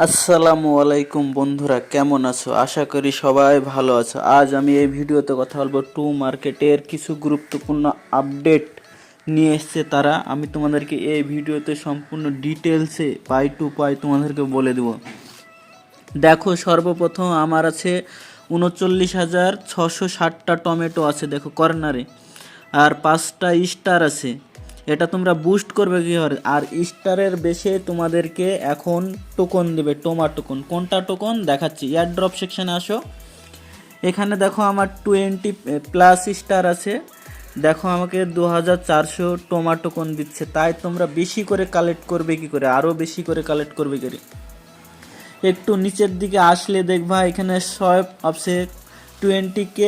আসসালামু আলাইকুম বন্ধুরা, কেমন আছো? আশা করি সবাই ভালো আছো। আজ আমি এই ভিডিওতে কথা বলবো টু মার্কেটের কিছু গুরুত্বপূর্ণ আপডেট নিয়ে এসছে তারা। আমি তোমাদেরকে এই ভিডিওতে সম্পূর্ণ ডিটেলসে পাই টু পাই তোমাদেরকে বলে দেব। দেখো, সর্বপ্রথম আমার আছে 39,660টা টমেটো আছে দেখো কর্নারে, আর 5টা স্টার আছে। এটা তোমরা বুস্ট করবে কি হবে, আর স্টারের বেশি তোমাদেরকে এখন টোকন দেবে, টোমা টোকন। কোনটা টোকন দেখাচ্ছি, এয়ার ড্রপ সেকশানে আসো। এখানে দেখো আমার 20+ স্টার আছে। দেখো আমাকে 2400 টোমা টোকন দিচ্ছে। তাই তোমরা বেশি করে কালেক্ট করবে কি করে, আরও বেশি করে কালেক্ট করবে কি করে। একটু নিচের দিকে আসলে দেখবা এখানে সোয়াইপ আছে 20K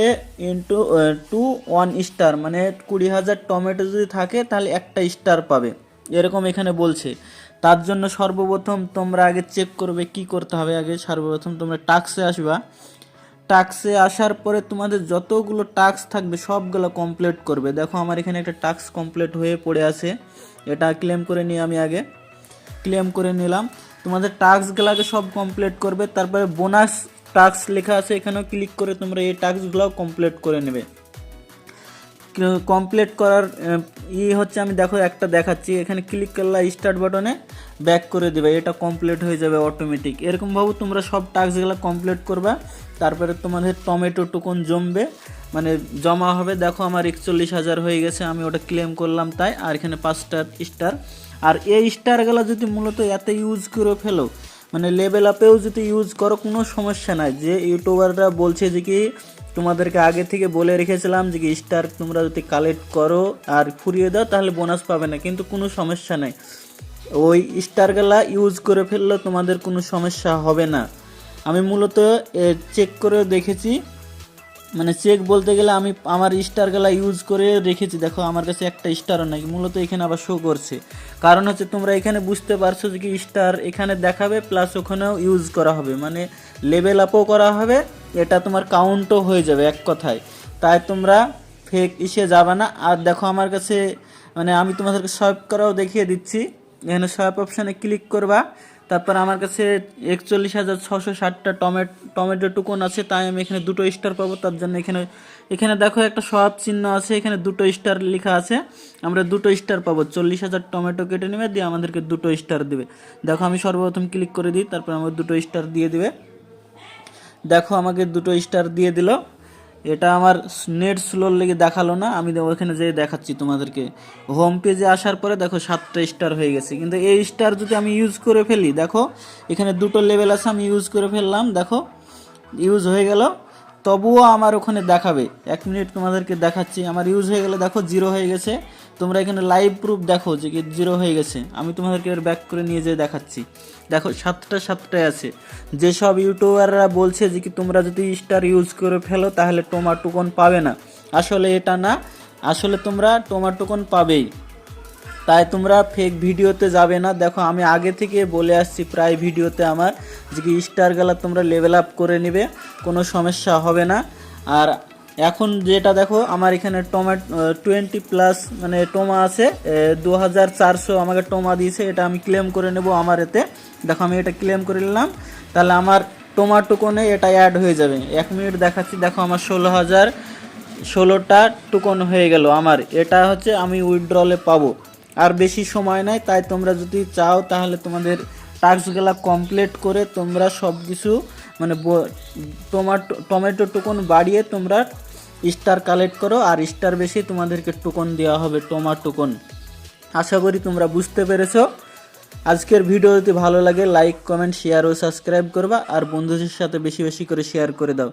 ইন্টু 1 স্টার, মানে 20,000 টমেটো যদি থাকে তাহলে একটা স্টার পাবে, এরকম এখানে বলছে। তার জন্য সর্বপ্রথম তোমরা আগে চেক করবে কি করতে হবে। আগে সর্বপ্রথম তোমরা টাস্কে আসবা। টাস্কে আসার পরে তোমাদের যতগুলো টাস্ক থাকবে সবগুলো কমপ্লিট করবে। দেখো আমার এখানে একটা টাস্ক কমপ্লিট হয়ে পড়ে আছে, এটা ক্লেম করে নিয়ে আমি আগে ক্লেম করে নিলাম। তোমাদের টাস্কগুলোকে সব কমপ্লিট করবে, তারপরে বোনাস টাস্ক লেখা আছে, এখানেও ক্লিক করে তোমরা এই টাস্কগুলো কমপ্লিট করে নেবে। কমপ্লিট করার হচ্ছে, আমি দেখো একটা দেখাচ্ছি, এখানে ক্লিক করলে স্টার্ট বাটনে ব্যাক করে দেবে, এটা কমপ্লিট হয়ে যাবে অটোমেটিক। এরকমভাবে তোমরা সব টাস্কগুলো কমপ্লিট করবা, তারপরে তোমাদের টমেটো টোকন জমবে, মানে জমা হবে। দেখো আমার 41,000 হয়ে গেছে, আমি ওটা ক্লেম করলাম তাই। আর এখানে 5টা স্টার, আর এই স্টারগুলো যদি মূলত এতে ইউজ করে ফেলো, মানে লেভেল আপেও যদি ইউজ করো কোনো সমস্যা নাই। যে ইউটিউবাররা বলছে যে কি তোমাদেরকে আগে থেকে বলে রেখেছিলাম যে কি স্টার তোমরা যদি কালেক্ট করো আর ফুরিয়ে দাও তাহলে বোনাস পাবে না, কিন্তু কোনো সমস্যা নাই। ওই স্টারগুলা ইউজ করে ফেললে তোমাদের কোনো সমস্যা হবে না। আমি মূলত চেক করে দেখেছি, মানে চেক বলতে গেলে আমি আমার স্টারগুলা ইউজ করে রেখেছি। দেখো আমার কাছে একটা স্টারও নাই, মূলত এখানে আবার শো করছে। কারণ হচ্ছে তোমরা এখানে বুঝতে পারছো যে কি স্টার এখানে দেখাবে, প্লাস ওখানেও ইউজ করা হবে, মানে লেভেল আপও করা হবে, এটা তোমার কাউন্টও হয়ে যাবে এক কথায়। তাই তোমরা ফেক যাবে না। আর দেখো আমার কাছে, মানে আমি তোমাদেরকে সোয়াইপ করাও দেখিয়ে দিচ্ছি। এখানে সোয়াইপ অপশানে ক্লিক করবা, তারপর আমার কাছে 41,660টা টমেটো টোকন আছে, তাই আমি এখানে 2টো স্টার পাবো। তার জন্য এখানে এখানে দেখো একটা সব চিহ্ন আছে, এখানে 2টো স্টার লেখা আছে, আমরা 2টো স্টার পাবো। 40,000 টমেটো কেটে নেবে, দিয়ে আমাদেরকে 2টো স্টার দেবে। দেখো আমি সর্বপ্রথম ক্লিক করে দিই, তারপর আমাকে 2টো স্টার দিয়ে দেবে। দেখো আমাকে 2টো স্টার দিয়ে দিল। এটা আমার নেট স্লোর লেগে দেখালো না, আমি ওখানে যেয়ে দেখাচ্ছি তোমাদেরকে। হোম পেজে আসার পরে দেখো 7টা স্টার হয়ে গেছে। কিন্তু এই স্টার যদি আমি ইউজ করে ফেলি, দেখো এখানে 2টো লেভেল আছে, আমি ইউজ করে ফেললাম, দেখো ইউজ হয়ে গেল, তবুও আমার ওখানে দেখাবে। 1 মিনিট তোমাদেরকে দেখাচ্ছি, আমার ইউজ হয়ে গেলে দেখো 0 হয়ে গেছে। তোমরা এখানে লাইভ প্রুফ দেখো যে কি 0 হয়ে গেছে। আমি তোমাদেরকে এর ব্যাক করে নিয়ে যেয়ে দেখাচ্ছি। দেখো 7টায় আছে। যেসব ইউটিউবাররা বলছে যে কি তোমরা যদি স্টার ইউজ করে ফেলো তাহলে টোমা টোকন পাবে না, আসলে এটা না, আসলে তোমরা টোমা টোকন পাবেই। তাই তোমরা ফেক ভিডিওতে যাবে না। দেখো আমি আগে থেকে বলে আসছি প্রায় ভিডিওতে আমার যে কি স্টারগুলো তোমরা লেভেল আপ করে নেবে, কোনো সমস্যা হবে না। আর এখন যেটা দেখো আমার এখানে 20+ মানে টোমা আছে, 2400 আমাকে টোমা দিয়েছে, এটা আমি ক্লেম করে নেব আমার এতে। দেখো আমি এটা ক্লেম করে নিলাম, তাহলে আমার টোমা টোকনে এটা অ্যাড হয়ে যাবে। 1 মিনিট দেখাচ্ছি, দেখো আমার 16টা টোকন হয়ে গেল আমার। এটা হচ্ছে আমি উইথড্রলে পাবো, আর বেশি সময় নাই। তাই তোমরা যদি চাও তাহলে তোমাদের টাস্কগুলো কমপ্লিট করে তোমরা সব কিছু, মানে টমেটো টোকন বাড়িয়ে তোমরা স্টার কালেক্ট করো, আর স্টার বেশি তোমাদেরকে টোকন দেওয়া হবে, টোমা টোকন। আশা করি তোমরা বুঝতে পেরেছো। আজকের ভিডিও যদি ভালো লাগে লাইক কমেন্ট শেয়ার ও সাবস্ক্রাইব করবা, আর বন্ধুদের সাথে বেশি বেশি করে শেয়ার করে দাও।